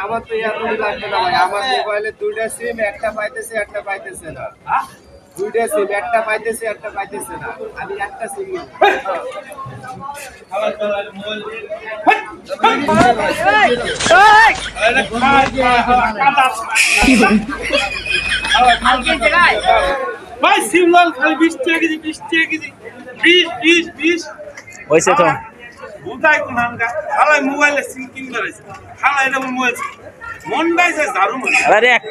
আমার তো লাগবে না ভাই, আমার মোবাইলে দুইটা সিম, একটা পাইতেছে একটা পাইতেছে না। দুইটা সিম, একটা পাইতেছে একটা পাইতেছে না। আমি একটা সিম ভাই সিমলাল খালি 20 টাকা কেজি 20 টাকা কেজি 20 হইছে তো বুঝাই কোন হাঙ্গা খালাই মোবাইলে সিম কিনবার আছে খালাই এটা মোবাইল মন গাইছে দারুণ আরে একটা